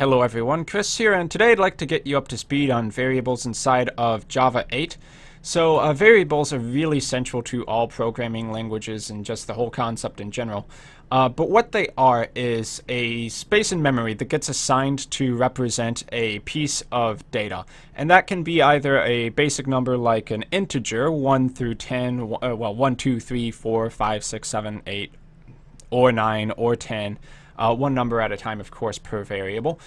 Hello everyone, Chris here, and today I'd like to get you up to speed on variables inside of Java 8. So variables are really central to all programming languages and just the whole concept in general. But what they are is a space in memory that gets assigned to represent a piece of data. And that can be either a basic number like an integer, 1 through 10, 1, 2, 3, 4, 5, 6, 7, 8, or 9, or 10. One number at a time, of course, per variable.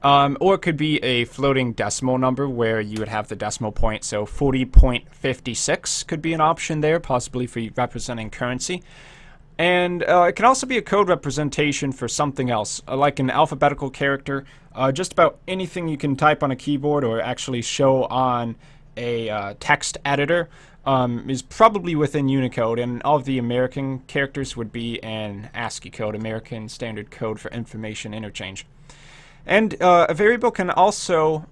Or it could be a floating decimal number where you would have the decimal point. So 40.56 could be an option there, possibly for representing currency. And it can also be a code representation for something else, like an alphabetical character. Just about anything you can type on a keyboard or actually show on a text editor is probably within Unicode, and all of the American characters would be in ASCII code, American Standard Code for Information Interchange. And a variable can also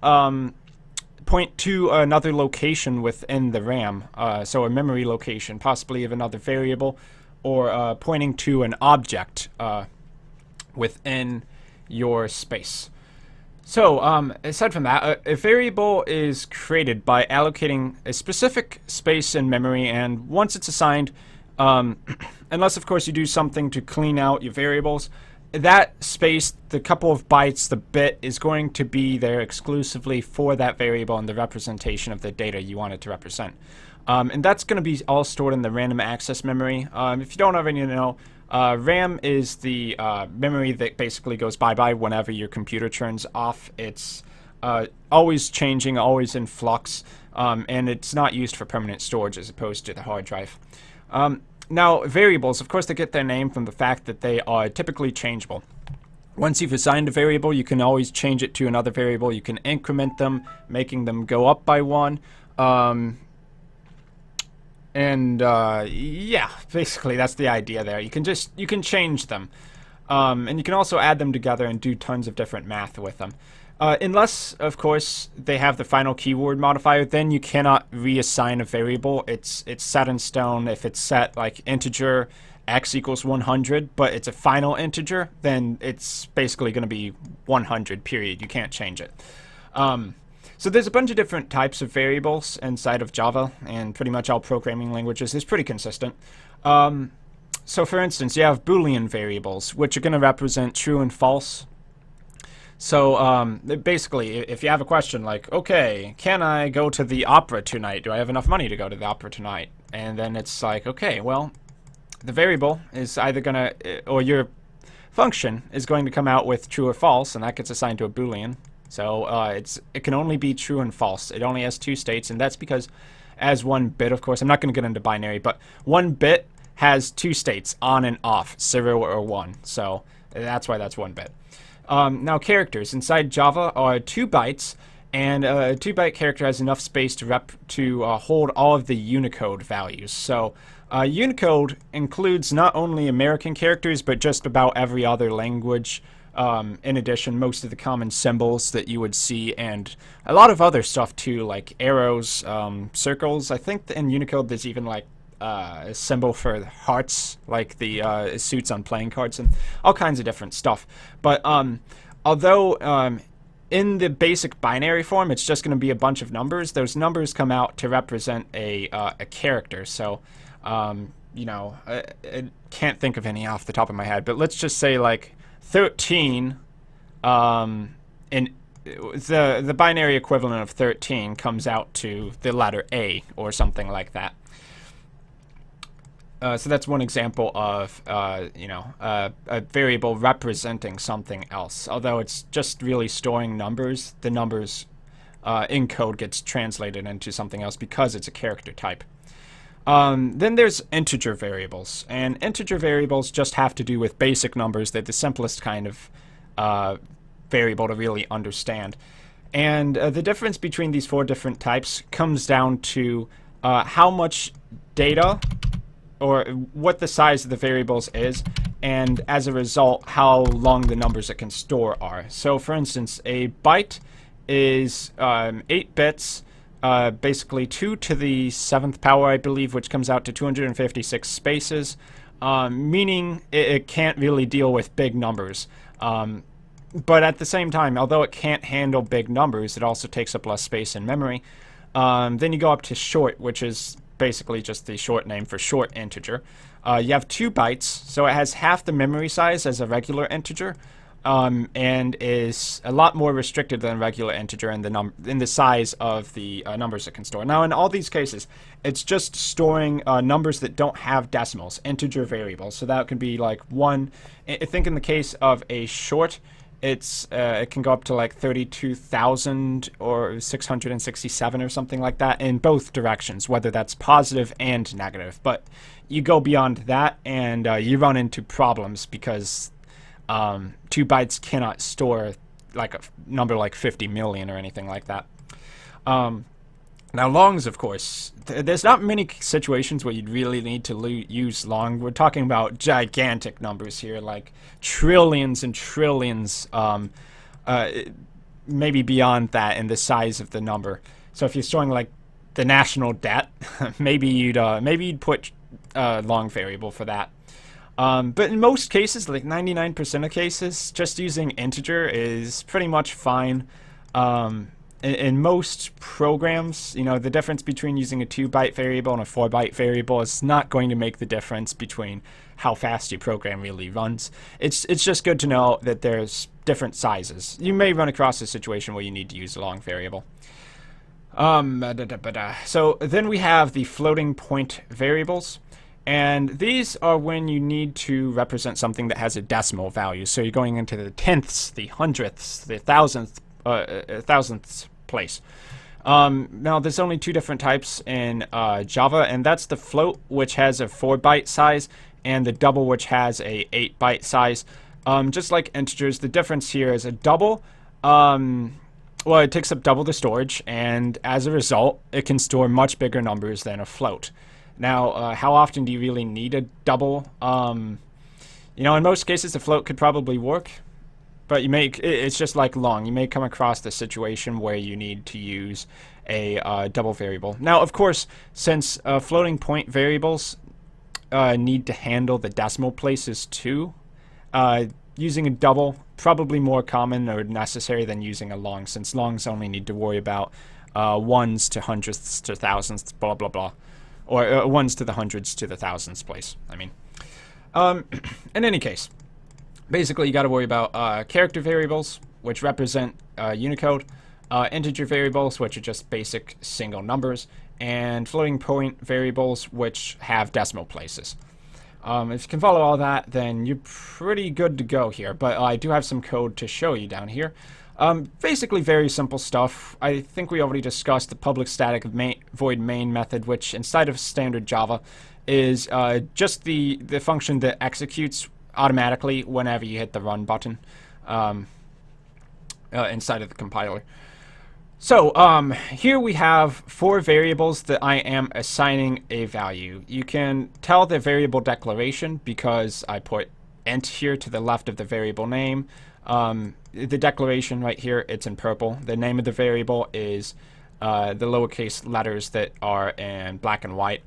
point to another location within the RAM, so a memory location, possibly of another variable, or pointing to an object within your space. So, aside from that, a variable is created by allocating a specific space in memory, and once it's assigned, unless of course you do something to clean out your variables, that space, the couple of bytes, the bit, is going to be there exclusively for that variable and the representation of the data you want it to represent. And that's going to be all stored in the random access memory. If you don't already know, RAM is the memory that basically goes bye-bye whenever your computer turns off. It's always changing, always in flux, and it's not used for permanent storage as opposed to the hard drive. Now, variables, of course, they get their name from the fact that they are typically changeable. Once you've assigned a variable, you can always change it to another variable. You can increment them, making them go up by one. Yeah, basically that's the idea there. You can change them, and you can also add them together and do tons of different math with them. Unless, of course, they have the final keyword modifier, then you cannot reassign a variable. It's set in stone. If it's set like integer x equals 100, but it's a final integer, then it's basically going to be 100, period. You can't change it. So there's a bunch of different types of variables inside of Java, and pretty much all programming languages is pretty consistent. So for instance, you have Boolean variables, which are going to represent true and false. So basically, if you have a question like, okay, can I go to the opera tonight? Do I have enough money to go to the opera tonight? And then it's like, okay, well, the variable is either going to, or your function is going to come out with true or false, and that gets assigned to a Boolean. So it can only be true and false. It only has two states, and that's because as one bit, of course, I'm not going to get into binary, but one bit has two states, on and off, 0 or 1. So that's why that's one bit. Now characters inside Java are 2 bytes, and a 2-byte character has enough space to hold all of the Unicode values. So Unicode includes not only American characters, but just about every other language. In addition, most of the common symbols that you would see, and a lot of other stuff too, like arrows, circles. I think in Unicode there's even like a symbol for hearts, like the suits on playing cards, and all kinds of different stuff. But although in the basic binary form it's just going to be a bunch of numbers, those numbers come out to represent a character. So you know, I can't think of any off the top of my head, but let's just say like 13, in the binary equivalent of 13 comes out to the letter A or something like that. So that's one example of, a variable representing something else. Although it's just really storing numbers, the numbers in code gets translated into something else because it's a character type. Then there's integer variables, and integer variables just have to do with basic numbers. They're the simplest kind of variable to really understand. And the difference between these 4 different types comes down to how much data, or what the size of the variables is, and as a result, how long the numbers it can store are. So for instance, a byte is 8 bits, basically 2 to the 7th power, I believe, which comes out to 256 spaces, meaning it can't really deal with big numbers. but at the same time, although it can't handle big numbers, it also takes up less space in memory. Then you go up to short, which is basically just the short name for short integer. You have 2 bytes, so it has half the memory size as a regular integer, and is a lot more restricted than a regular integer in the size of the numbers it can store. Now, in all these cases, it's just storing numbers that don't have decimals, integer variables. So that could be like 1. I think in the case of a short, it can go up to like 32,000 or 667 or something like that in both directions, whether that's positive and negative. But you go beyond that, and you run into problems because 2 bytes cannot store like a number like 50 million or anything like that. Now, longs, of course, there's not many situations where you'd really need to use long. We're talking about gigantic numbers here, like trillions and trillions, maybe beyond that in the size of the number. So if you're storing like the national debt, maybe you'd put long variable for that. But in most cases, like 99% of cases, just using integer is pretty much fine. In most programs, you know, the difference between using a 2-byte variable and a 4-byte variable is not going to make the difference between how fast your program really runs. It's just good to know that there's different sizes. You may run across a situation where you need to use a long variable. So then we have the floating point variables. And these are when you need to represent something that has a decimal value. So you're going into the tenths, the hundredths, the thousandths place. Now, there's only 2 different types in Java, and that's the float, which has a 4-byte size, and the double, which has a 8-byte size. Just like integers, the difference here is a double. Well, it takes up double the storage, and as a result, it can store much bigger numbers than a float. Now, how often do you really need a double? You know, in most cases, a float could probably work, but it's just like long. You may come across the situation where you need to use a double variable. Now, of course, since floating point variables need to handle the decimal places too, using a double probably more common or necessary than using a long, since longs only need to worry about ones to hundredths to thousandths, blah blah blah, or ones to the hundreds to the thousands place. I mean, in any case, basically you got to worry about character variables, which represent Unicode, integer variables, which are just basic single numbers, and floating point variables, which have decimal places. If you can follow all that, then you're pretty good to go here, but I do have some code to show you down here. Basically very simple stuff. I think we already discussed the public static void main method, which inside of standard Java is just the function that executes automatically whenever you hit the run button inside of the compiler. So here we have 4 variables that I am assigning a value. You can tell the variable declaration because I put int here to the left of the variable name. The declaration right here, it's in purple. The name of the variable is the lowercase letters that are in black and white.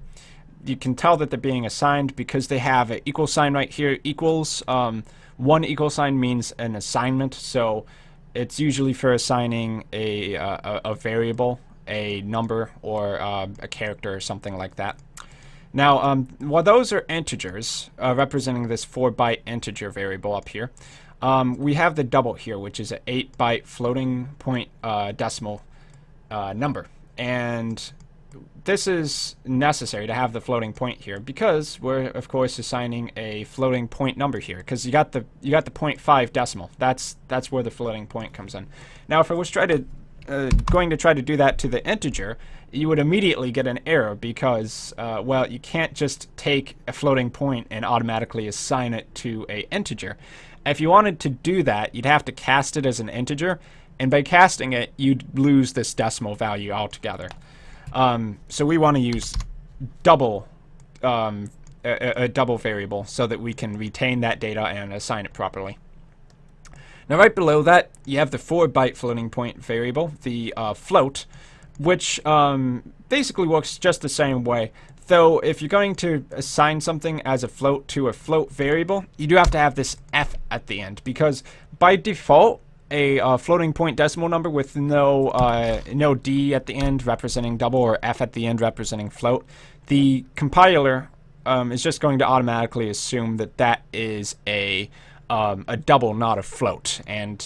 You can tell that they're being assigned because they have an equal sign right here. Equals, 1 equal sign means an assignment, so it's usually for assigning a variable, a number, or a character or something like that. Now, while those are integers, representing this 4-byte integer variable up here, we have the double here, which is an 8-byte floating point decimal number. And this is necessary to have the floating point here because we're, of course, assigning a floating point number here because you got the 0.5 decimal. That's where the floating point comes in. Now, if I was going to try to do that to the integer, you would immediately get an error because, well, you can't just take a floating point and automatically assign it to an integer. If you wanted to do that, you'd have to cast it as an integer, and by casting it, you'd lose this decimal value altogether. So we want to use double, a double variable so that we can retain that data and assign it properly. Now right below that, you have the 4-byte floating point variable, the float, which basically works just the same way. Though if you're going to assign something as a float to a float variable, you do have to have this f at the end because by default, a floating point decimal number with no D at the end representing double or F at the end representing float, the compiler is just going to automatically assume that that is a double, not a float. And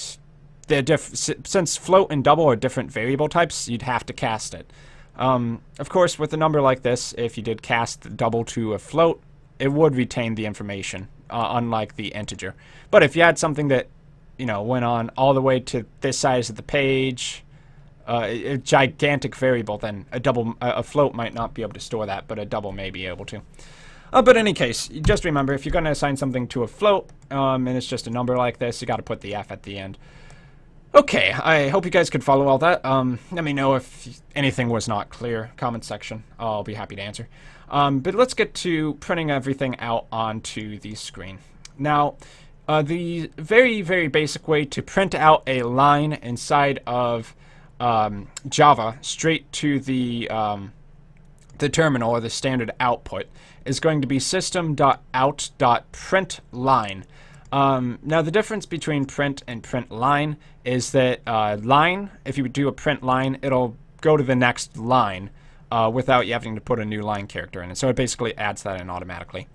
since float and double are different variable types, you'd have to cast it. Of course, with a number like this, if you did cast the double to a float, it would retain the information, unlike the integer. But if you had something that went on all the way to this size of the page, a gigantic variable, then a float might not be able to store that, but a double may be able to. But in any case, just remember, if you're going to assign something to a float, and it's just a number like this, you got to put the F at the end. Okay, I hope you guys could follow all that. Let me know if anything was not clear. Comment section. I'll be happy to answer. But let's get to printing everything out onto the screen. Now, the very, very basic way to print out a line inside of Java straight to the terminal or the standard output is going to be system.out.println. Now, the difference between print and print line is that line, if you do a print line, it'll go to the next line without you having to put a new line character in it. So it basically adds that in automatically.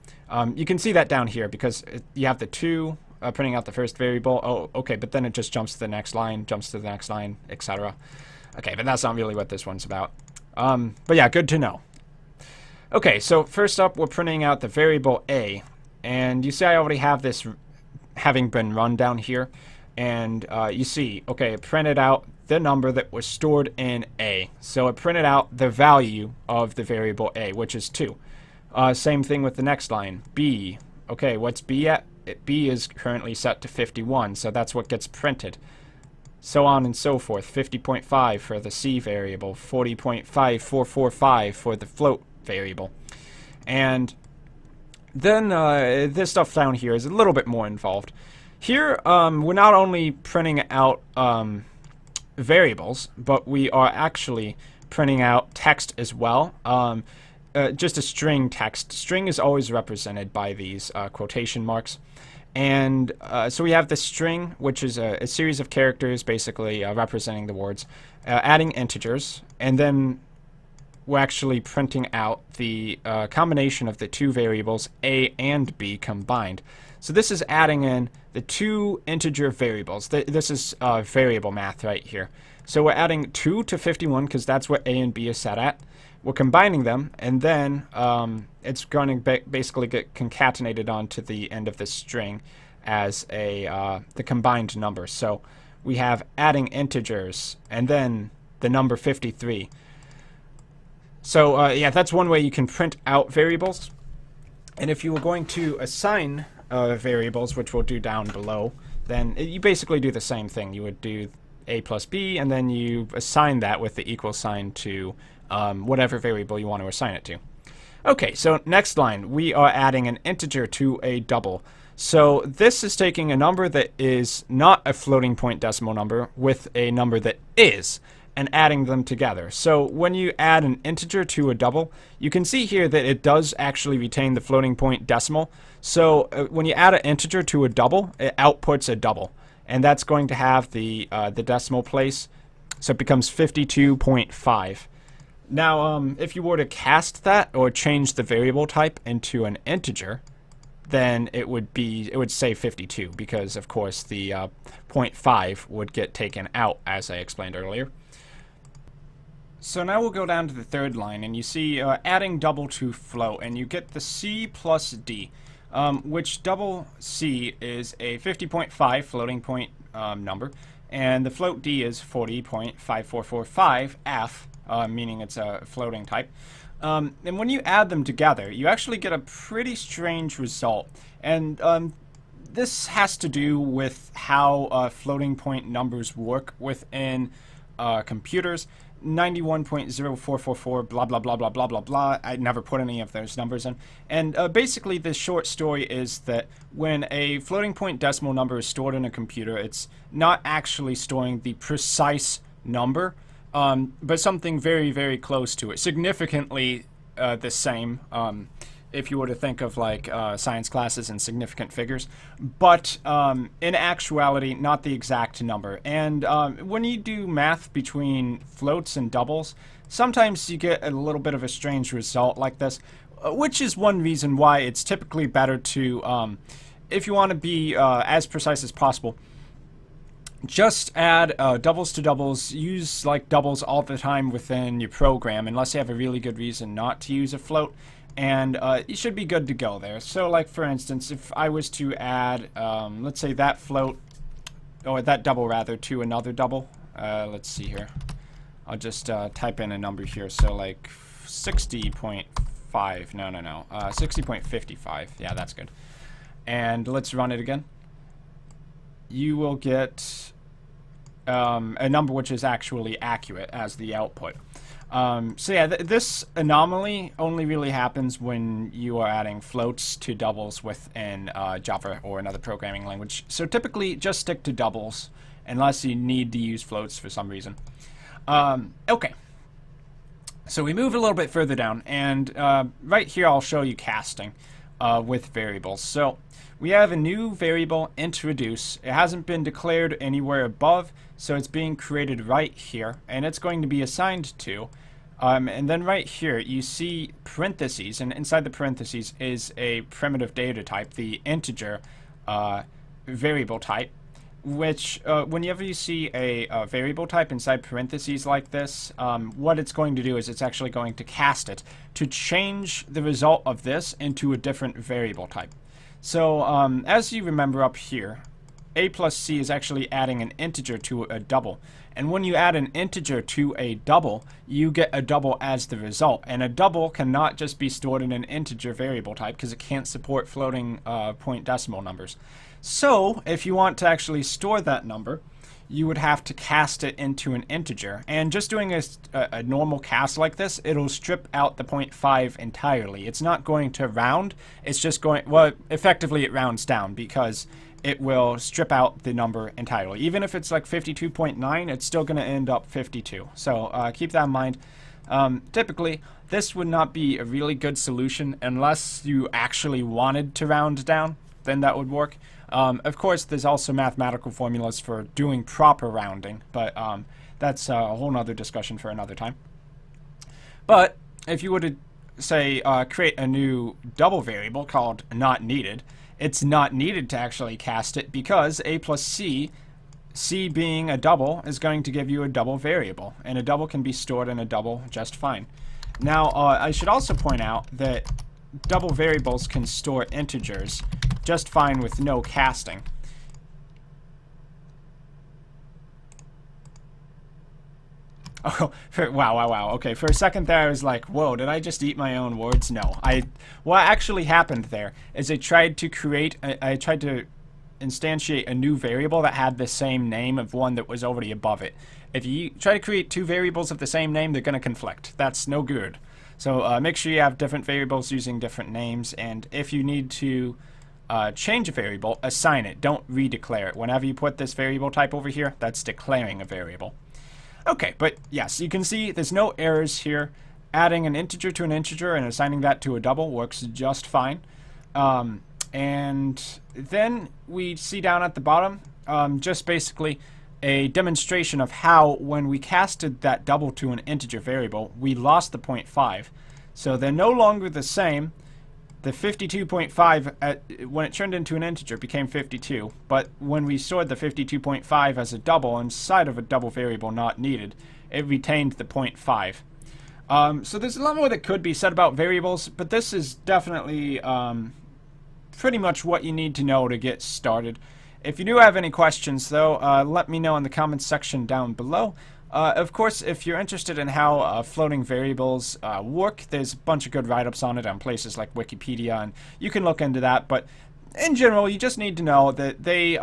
You can see that down here because you have the two printing out the first variable. Oh, okay, but then it just jumps to the next line, jumps to the next line, etc. Okay, but that's not really what this one's about. But yeah, good to know. Okay, so first up, we're printing out the variable a. And you see I already have this having been run down here. And you see, okay, it printed out the number that was stored in a. So it printed out the value of the variable a, which is 2. Same thing with the next line, b. Okay, what's b at? B is currently set to 51, so that's what gets printed. So on and so forth. 50.5 for the C variable, 40.5445 for the float variable. And then this stuff down here is a little bit more involved. Here, we're not only printing out variables, but we are actually printing out text as well. Just a string text. String is always represented by these quotation marks. And so we have this string, which is a series of characters basically representing the words, adding integers, and then we're actually printing out the combination of the two variables a and b combined. So this is adding in the two integer variables. This is variable math right here. So we're adding 2 to 51 because that's what a and b is set at. We're combining them, and then it's going to basically get concatenated onto the end of this string as the combined number. So we have adding integers, and then the number 53. So yeah, that's one way you can print out variables. And if you were going to assign variables, which we'll do down below, then you basically do the same thing. You would do a plus b, and then you assign that with the equal sign to whatever variable you want to assign it to. Okay, so next line, we are adding an integer to a double. So this is taking a number that is not a floating point decimal number with a number that is, and adding them together. So when you add an integer to a double, you can see here that it does actually retain the floating point decimal. So when you add an integer to a double, it outputs a double. And that's going to have the decimal place. So it becomes 52.5. Now, if you were to cast that or change the variable type into an integer, then it would say 52 because, of course, the 0.5 would get taken out, as I explained earlier. So now we'll go down to the third line, and you see adding double to float, and you get the C plus D, which double C is a 50.5 floating point number, and the float D is 40.5445 F, meaning it's a floating type. And when you add them together, you actually get a pretty strange result. And this has to do with how floating point numbers work within computers. 91.0444 blah blah blah blah blah blah blah. I never put any of those numbers in. And basically the short story is that when a floating point decimal number is stored in a computer, it's not actually storing the precise number, but something very, very close to it. Significantly the same. if you were to think of like science classes and significant figures, but in actuality, not the exact number. And when you do math between floats and doubles, sometimes you get a little bit of a strange result like this, which is one reason why it's typically better to, if you want to be as precise as possible, just add doubles to doubles. Use like doubles all the time within your program, unless you have a really good reason not to use a float, and you should be good to go there. So like for instance, if I was to add, let's say that float, or that double rather, to another double, let's see here. I'll just type in a number here, so like 60.5, no, 60.55, yeah, that's good. And let's run it again. You will get a number which is actually accurate as the output. So yeah, this anomaly only really happens when you are adding floats to doubles within Java or another programming language. So typically just stick to doubles unless you need to use floats for some reason. Okay. So we move a little bit further down, and right here I'll show you casting with variables. So we have a new variable, introduce. It hasn't been declared anywhere above, so it's being created right here, and it's going to be assigned to. And then right here you see parentheses, and inside the parentheses is a primitive data type, the integer variable type, which whenever you see a variable type inside parentheses like this, what it's going to do is it's actually going to cast it to change the result of this into a different variable type. So as you remember up here, a plus c is actually adding an integer to a double. And when you add an integer to a double, you get a double as the result. And a double cannot just be stored in an integer variable type because it can't support floating point decimal numbers. So if you want to actually store that number, you would have to cast it into an integer. And just doing a normal cast like this, it'll strip out the 0.5 entirely. It's not going to round, it's just going, well, effectively it rounds down because it will strip out the number entirely. Even if it's like 52.9, it's still going to end up 52. So keep that in mind. Typically, this would not be a really good solution unless you actually wanted to round down, then that would work. Of course, there's also mathematical formulas for doing proper rounding, but that's a whole nother discussion for another time. But if you were to, say, create a new double variable called not needed, it's not needed to actually cast it because a plus c, c being a double, is going to give you a double variable, and a double can be stored in a double just fine. Now, I should also point out that double variables can store integers just fine with no casting. Oh, wow. Okay, for a second there I was like, whoa, did I just eat my own words? No. What actually happened there is I tried to instantiate a new variable that had the same name of one that was already above it. If you try to create two variables of the same name, they're going to conflict. That's no good. So make sure you have different variables using different names, and if you need to change a variable, assign it. Don't redeclare it. Whenever you put this variable type over here, that's declaring a variable. Okay, but yes, you can see there's no errors here. Adding an integer to an integer and assigning that to a double works just fine. And then we see down at the bottom just basically a demonstration of how when we casted that double to an integer variable, we lost the 0.5. So they're no longer the same. The 52.5, when it turned into an integer, became 52. But when we stored the 52.5 as a double inside of a double variable not needed, it retained the 0.5. So there's a lot more that could be said about variables, but this is definitely pretty much what you need to know to get started. If you do have any questions, though, let me know in the comments section down below. Of course, if you're interested in how floating variables work, there's a bunch of good write-ups on it on places like Wikipedia, and you can look into that. But in general, you just need to know that they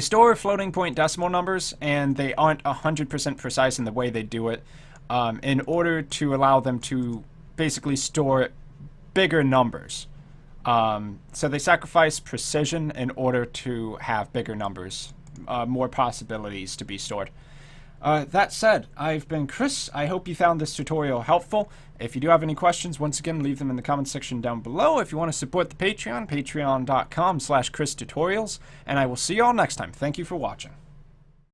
store floating point decimal numbers, and they aren't 100% precise in the way they do it in order to allow them to basically store bigger numbers. So they sacrifice precision in order to have bigger numbers, more possibilities to be stored. That said, I've been Chris. I hope you found this tutorial helpful. If you do have any questions, once again, leave them in the comments section down below. If you want to support the Patreon, patreon.com/ChrisTutorials. And I will see you all next time. Thank you for watching.